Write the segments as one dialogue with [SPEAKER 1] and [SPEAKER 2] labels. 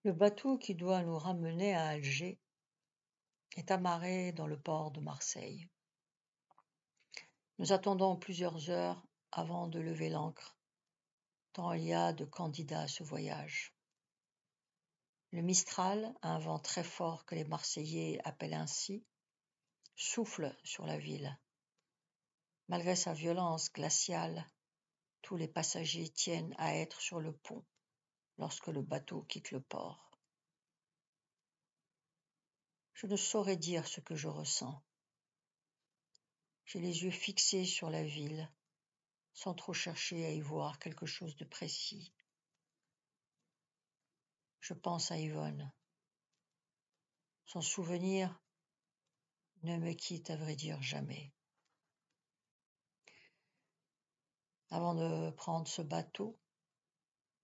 [SPEAKER 1] Le bateau qui doit nous ramener à Alger est amarré dans le port de Marseille. Nous attendons plusieurs heures avant de lever l'ancre, tant il y a de candidats à ce voyage. Le Mistral, un vent très fort que les Marseillais appellent ainsi, souffle sur la ville. Malgré sa violence glaciale, tous les passagers tiennent à être sur le pont lorsque le bateau quitte le port. Je ne saurais dire ce que je ressens. J'ai les yeux fixés sur la ville, sans trop chercher à y voir quelque chose de précis. Je pense à Yvonne. Son souvenir ne me quitte à vrai dire jamais. Avant de prendre ce bateau,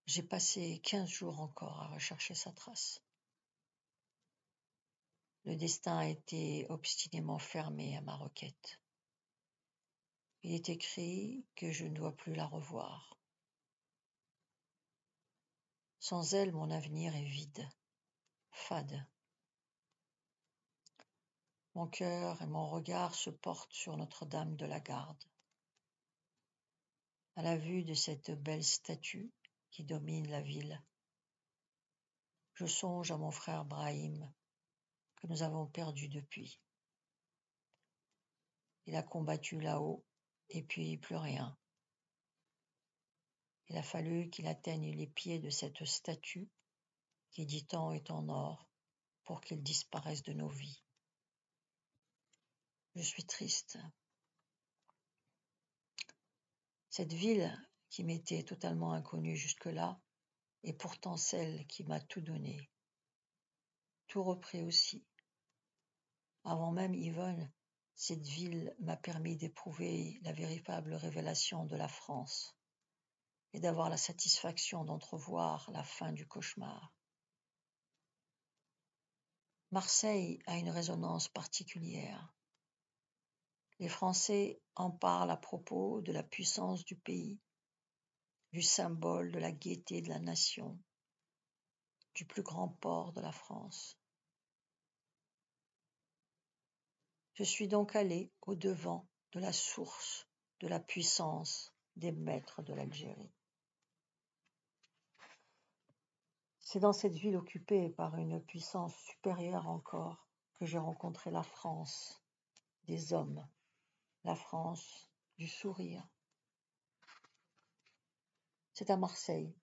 [SPEAKER 1] j'ai passé 15 jours encore à rechercher sa trace. Le destin a été obstinément fermé à ma requête. Il est écrit que je ne dois plus la revoir. Sans elle, mon avenir est vide, fade. Mon cœur et mon regard se portent sur Notre-Dame de la Garde. À la vue de cette belle statue qui domine la ville, je songe à mon frère Brahim, que nous avons perdu depuis. Il a combattu là-haut, et puis plus rien. Il a fallu qu'il atteigne les pieds de cette statue, qui dit-on est en or, pour qu'il disparaisse de nos vies. Je suis triste. Cette ville, qui m'était totalement inconnue jusque-là, est pourtant celle qui m'a tout donné, tout repris aussi. Avant même Yvonne, cette ville m'a permis d'éprouver la véritable révélation de la France et d'avoir la satisfaction d'entrevoir la fin du cauchemar. Marseille a une résonance particulière. Les Français en parlent à propos de la puissance du pays, du symbole de la gaieté de la nation, du plus grand port de la France. Je suis donc allé au-devant de la source de la puissance des maîtres de l'Algérie. C'est dans cette ville occupée par une puissance supérieure encore que j'ai rencontré la France des hommes, la France du sourire. C'est à Marseille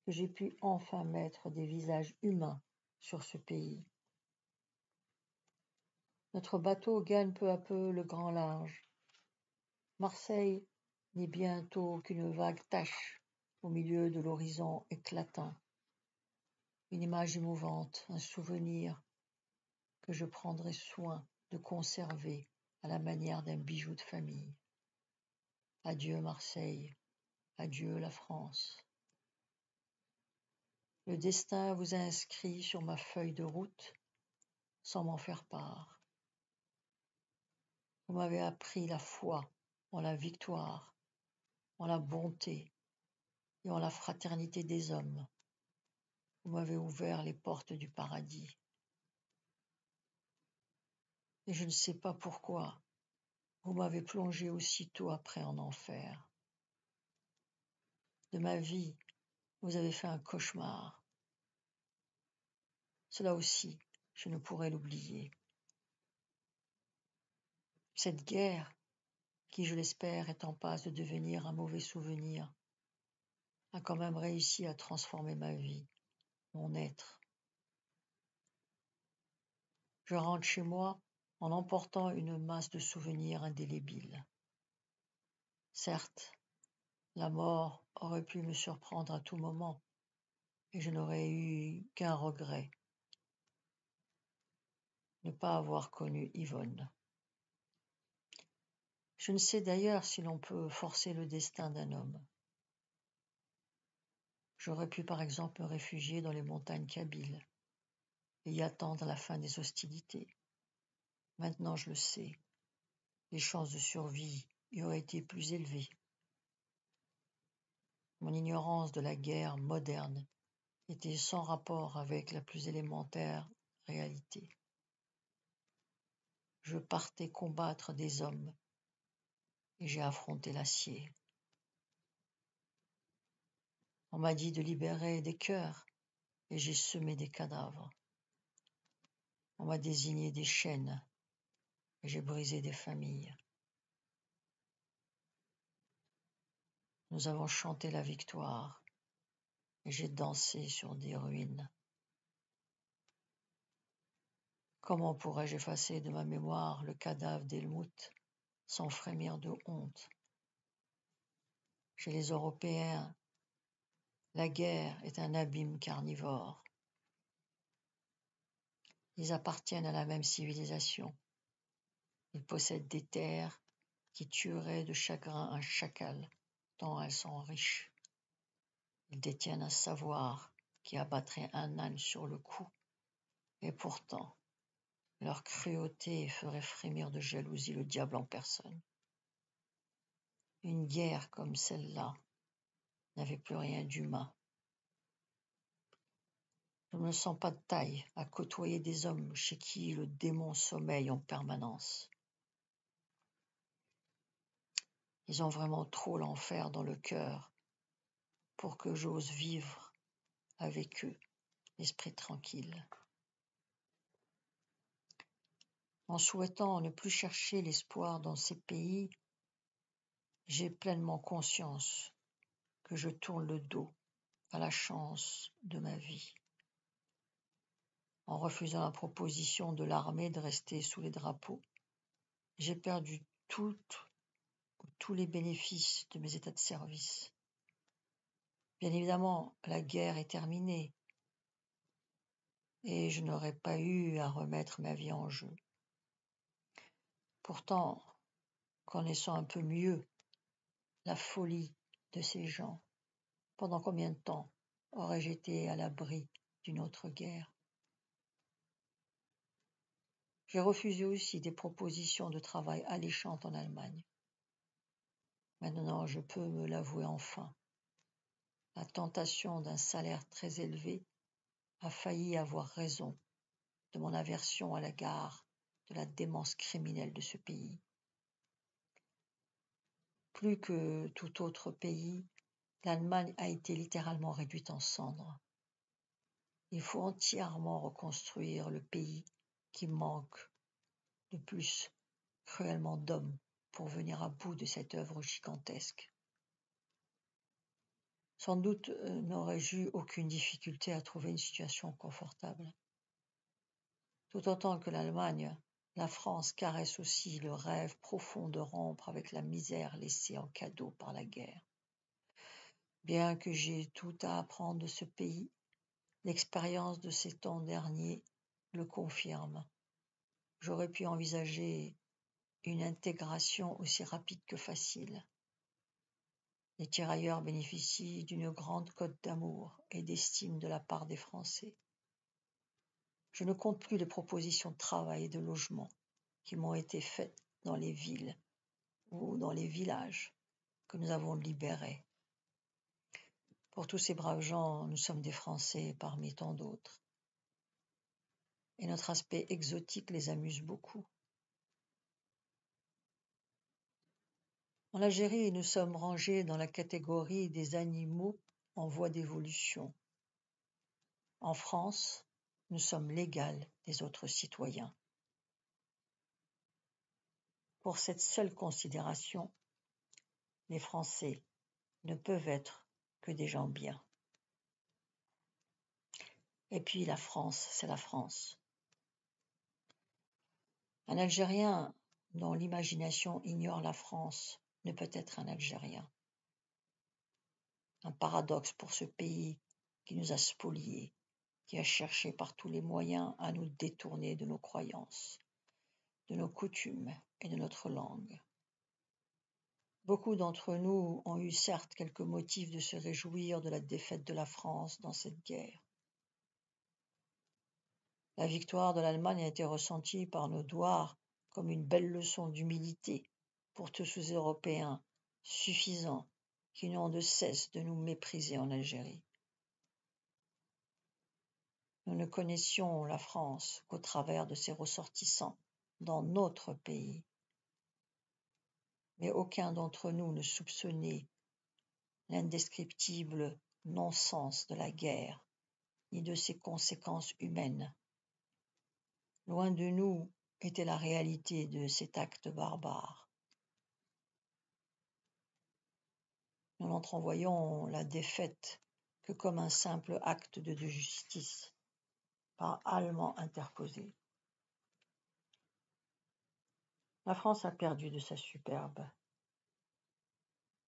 [SPEAKER 1] que j'ai pu enfin mettre des visages humains sur ce pays. Notre bateau gagne peu à peu le grand large. Marseille n'est bientôt qu'une vague tache au milieu de l'horizon éclatant. Une image émouvante, un souvenir que je prendrai soin de conserver à la manière d'un bijou de famille. Adieu Marseille, adieu la France. Le destin vous a inscrit sur ma feuille de route sans m'en faire part. Vous m'avez appris la foi en la victoire, en la bonté et en la fraternité des hommes. Vous m'avez ouvert les portes du paradis. Et je ne sais pas pourquoi, vous m'avez plongé aussitôt après en enfer. De ma vie, vous avez fait un cauchemar. Cela aussi, je ne pourrais l'oublier. Cette guerre, qui je l'espère est en passe de devenir un mauvais souvenir, a quand même réussi à transformer ma vie, mon être. Je rentre chez moi en emportant une masse de souvenirs indélébiles. Certes, la mort aurait pu me surprendre à tout moment, et je n'aurais eu qu'un regret, ne pas avoir connu Yvonne. Je ne sais d'ailleurs si l'on peut forcer le destin d'un homme. J'aurais pu par exemple me réfugier dans les montagnes kabyles et y attendre la fin des hostilités. Maintenant je le sais, les chances de survie y auraient été plus élevées. Mon ignorance de la guerre moderne était sans rapport avec la plus élémentaire réalité. Je partais combattre des hommes et j'ai affronté l'acier. On m'a dit de libérer des cœurs et j'ai semé des cadavres. On m'a désigné des chaînes et j'ai brisé des familles. Nous avons chanté la victoire et j'ai dansé sur des ruines. Comment pourrais-je effacer de ma mémoire le cadavre d'Helmut sans frémir de honte? Chez les Européens, la guerre est un abîme carnivore. Ils appartiennent à la même civilisation. Ils possèdent des terres qui tueraient de chagrin un chacal, tant elles sont riches. Ils détiennent un savoir qui abattrait un âne sur le cou, et pourtant, leur cruauté ferait frémir de jalousie le diable en personne. Une guerre comme celle-là n'avait plus rien d'humain. Je ne me sens pas de taille à côtoyer des hommes chez qui le démon sommeille en permanence. Ils ont vraiment trop l'enfer dans le cœur pour que j'ose vivre avec eux, l'esprit tranquille. En souhaitant ne plus chercher l'espoir dans ces pays, j'ai pleinement conscience que je tourne le dos à la chance de ma vie. En refusant la proposition de l'armée de rester sous les drapeaux, j'ai perdu tous les bénéfices de mes états de service. Bien évidemment, la guerre est terminée et je n'aurais pas eu à remettre ma vie en jeu. Pourtant, connaissant un peu mieux la folie de ces gens, pendant combien de temps aurais-je été à l'abri d'une autre guerre? J'ai refusé aussi des propositions de travail alléchantes en Allemagne. Maintenant, je peux me l'avouer enfin. La tentation d'un salaire très élevé a failli avoir raison de mon aversion à l'égard de la démence criminelle de ce pays. Plus que tout autre pays, l'Allemagne a été littéralement réduite en cendres. Il faut entièrement reconstruire le pays qui manque de plus cruellement d'hommes pour venir à bout de cette œuvre gigantesque. Sans doute n'aurais-je eu aucune difficulté à trouver une situation confortable. Tout autant que l'Allemagne, la France caresse aussi le rêve profond de rompre avec la misère laissée en cadeau par la guerre. Bien que j'aie tout à apprendre de ce pays, l'expérience de ces temps derniers le confirme. J'aurais pu envisager une intégration aussi rapide que facile. Les tirailleurs bénéficient d'une grande cote d'amour et d'estime de la part des Français. Je ne compte plus les propositions de travail et de logement qui m'ont été faites dans les villes ou dans les villages que nous avons libérés. Pour tous ces braves gens, nous sommes des Français parmi tant d'autres. Et notre aspect exotique les amuse beaucoup. En Algérie, nous sommes rangés dans la catégorie des animaux en voie d'évolution. En France, nous sommes l'égal des autres citoyens. Pour cette seule considération, les Français ne peuvent être que des gens bien. Et puis la France, c'est la France. Un Algérien dont l'imagination ignore la France ne peut être un Algérien. Un paradoxe pour ce pays qui nous a spoliés, qui a cherché par tous les moyens à nous détourner de nos croyances, de nos coutumes et de notre langue. Beaucoup d'entre nous ont eu certes quelques motifs de se réjouir de la défaite de la France dans cette guerre. La victoire de l'Allemagne a été ressentie par nos douars comme une belle leçon d'humilité pour tous ces Européens suffisants qui n'ont de cesse de nous mépriser en Algérie. Nous ne connaissions la France qu'au travers de ses ressortissants dans notre pays, mais aucun d'entre nous ne soupçonnait l'indescriptible non-sens de la guerre, ni de ses conséquences humaines. Loin de nous était la réalité de cet acte barbare. Nous n'entrevoyons la défaite que comme un simple acte de justice, par allemand interposé. La France a perdu de sa superbe.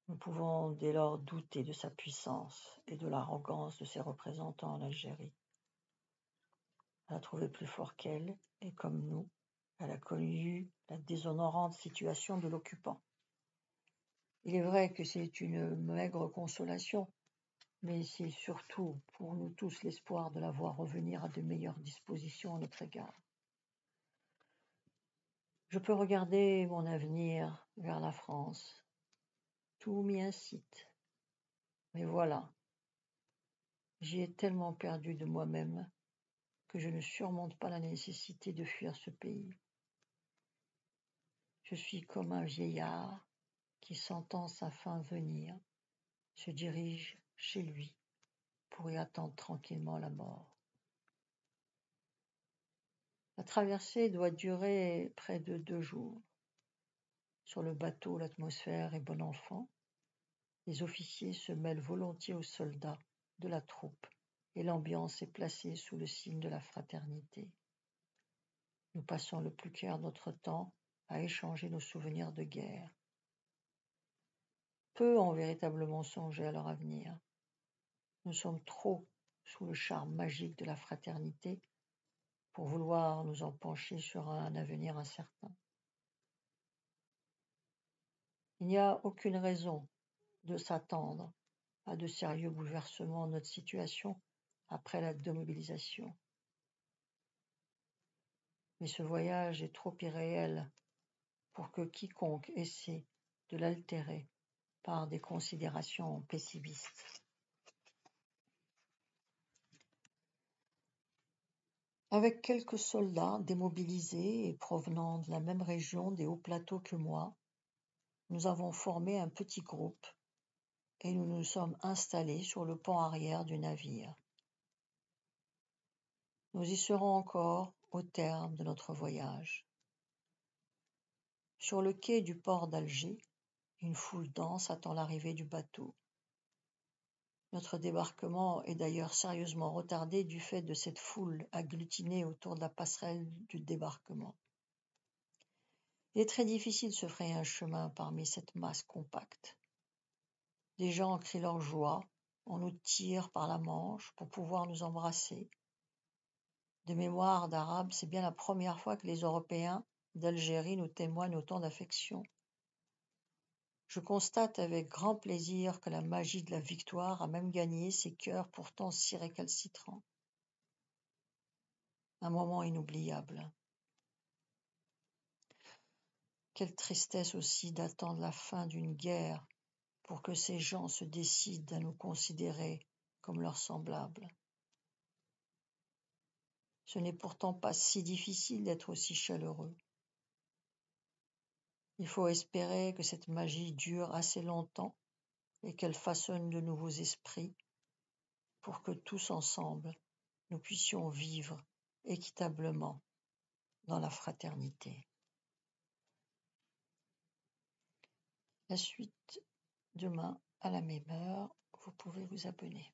[SPEAKER 1] Nous pouvons dès lors douter de sa puissance et de l'arrogance de ses représentants en Algérie. Elle a trouvé plus fort qu'elle, et comme nous, elle a connu la déshonorante situation de l'occupant. Il est vrai que c'est une maigre consolation, mais c'est surtout pour nous tous l'espoir de la voir revenir à de meilleures dispositions à notre égard. Je peux regarder mon avenir vers la France. Tout m'y incite. Mais voilà, j'y ai tellement perdu de moi-même que je ne surmonte pas la nécessité de fuir ce pays. Je suis comme un vieillard qui, sentant sa fin venir, se dirige chez lui pour y attendre tranquillement la mort. La traversée doit durer près de 2 jours. Sur le bateau, l'atmosphère est bon enfant. Les officiers se mêlent volontiers aux soldats de la troupe et l'ambiance est placée sous le signe de la fraternité. Nous passons le plus clair de notre temps à échanger nos souvenirs de guerre. Peu ont véritablement songé à leur avenir. Nous sommes trop sous le charme magique de la fraternité pour vouloir nous en pencher sur un avenir incertain. Il n'y a aucune raison de s'attendre à de sérieux bouleversements de notre situation après la démobilisation. Mais ce voyage est trop irréel pour que quiconque essaie de l'altérer par des considérations pessimistes. Avec quelques soldats démobilisés et provenant de la même région des hauts plateaux que moi, nous avons formé un petit groupe et nous nous sommes installés sur le pont arrière du navire. Nous y serons encore au terme de notre voyage. Sur le quai du port d'Alger, une foule dense attend l'arrivée du bateau. Notre débarquement est d'ailleurs sérieusement retardé du fait de cette foule agglutinée autour de la passerelle du débarquement. Il est très difficile de se frayer un chemin parmi cette masse compacte. Des gens crient leur joie, on nous tire par la manche pour pouvoir nous embrasser. De mémoire d'Arabes, c'est bien la première fois que les Européens d'Algérie nous témoignent autant d'affection. Je constate avec grand plaisir que la magie de la victoire a même gagné ces cœurs pourtant si récalcitrants. Un moment inoubliable. Quelle tristesse aussi d'attendre la fin d'une guerre pour que ces gens se décident à nous considérer comme leurs semblables. Ce n'est pourtant pas si difficile d'être aussi chaleureux. Il faut espérer que cette magie dure assez longtemps et qu'elle façonne de nouveaux esprits pour que tous ensemble, nous puissions vivre équitablement dans la fraternité. La suite, demain à la même heure, vous pouvez vous abonner.